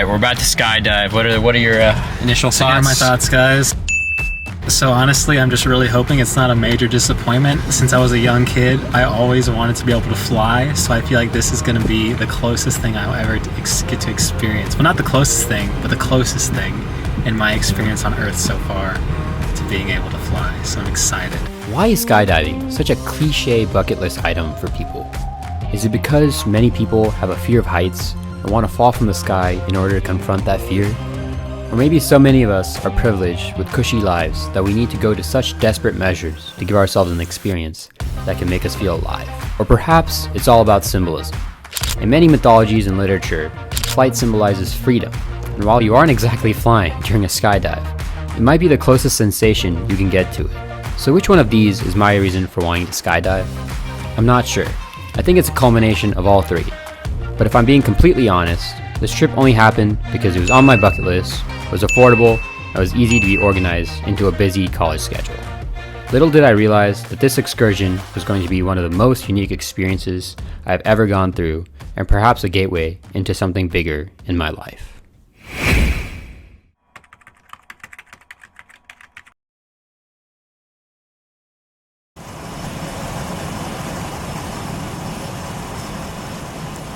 right, we're about to skydive. What are your initial So here are thoughts? my thoughts, guys. So honestly, I'm just really hoping it's not a major disappointment. Since I was a young kid, I always wanted to be able to fly, so I feel like this is going to be the closest thing I'll ever get to experience. Well, not the closest thing, but the closest thing in my experience on Earth so far to being able to fly, so I'm excited. Why is skydiving such a cliche bucket list item for people? Is it because many people have a fear of heights and want to fall from the sky in order to confront that fear? Or maybe so many of us are privileged with cushy lives that we need to go to such desperate measures to give ourselves an experience that can make us feel alive. Or perhaps it's all about symbolism. In many mythologies and literature, flight symbolizes freedom, and while you aren't exactly flying during a skydive, it might be the closest sensation you can get to it. So which one of these is my reason for wanting to skydive? I'm not sure. I think it's a culmination of all three. But if I'm being completely honest, this trip only happened because it was on my bucket list, was affordable, and was easy to be organized into a busy college schedule. Little did I realize that this excursion was going to be one of the most unique experiences I've ever gone through, and perhaps a gateway into something bigger in my life.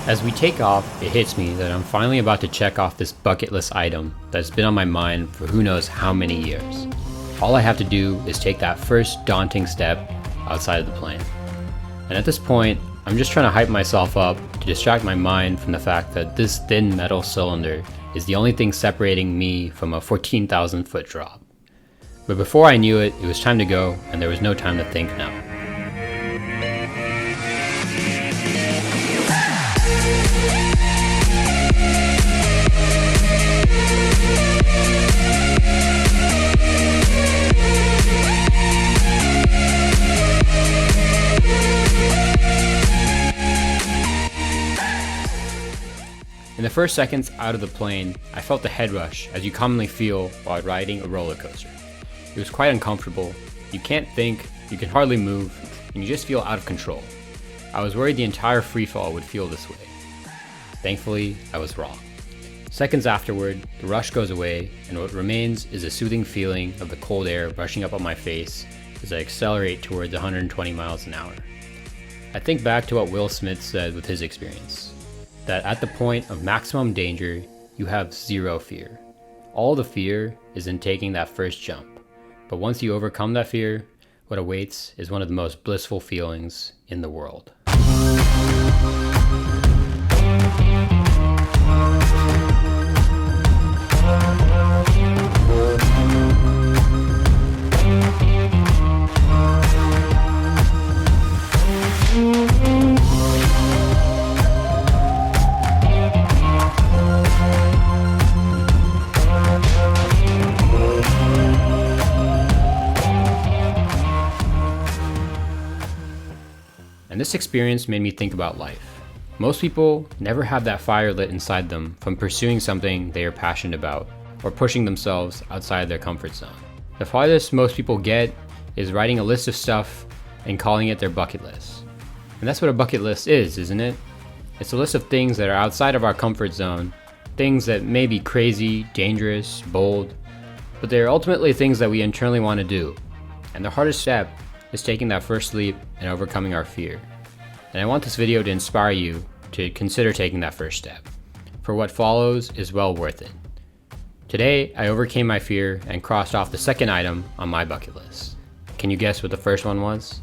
As we take off, it hits me that I'm finally about to check off this bucket list item that's been on my mind for who knows how many years. All I have to do is take that first daunting step outside of the plane. And at this point, I'm just trying to hype myself up to distract my mind from the fact that this thin metal cylinder is the only thing separating me from a 14,000 foot drop. But before I knew it, it was time to go, and there was no time to think now. In the first seconds out of the plane, I felt the head rush as you commonly feel while riding a roller coaster. It was quite uncomfortable. You can't think, you can hardly move, and you just feel out of control. I was worried the entire freefall would feel this way. Thankfully, I was wrong. Seconds afterward, the rush goes away, and what remains is a soothing feeling of the cold air rushing up on my face as I accelerate towards 120 miles an hour. I think back to what Will Smith said with his experience. That at the point of maximum danger, you have zero fear. All the fear is in taking that first jump. But once you overcome that fear, what awaits is one of the most blissful feelings in the world. And this experience made me think about life. Most people never have that fire lit inside them from pursuing something they are passionate about or pushing themselves outside their comfort zone. The farthest most people get is writing a list of stuff and calling it their bucket list. And that's what a bucket list is, isn't it? It's a list of things that are outside of our comfort zone, things that may be crazy, dangerous, bold, but they're ultimately things that we internally want to do. And the hardest step is taking that first leap and overcoming our fear. And I want this video to inspire you to consider taking that first step, for what follows is well worth it. Today, I overcame my fear and crossed off the second item on my bucket list. Can you guess what the first one was?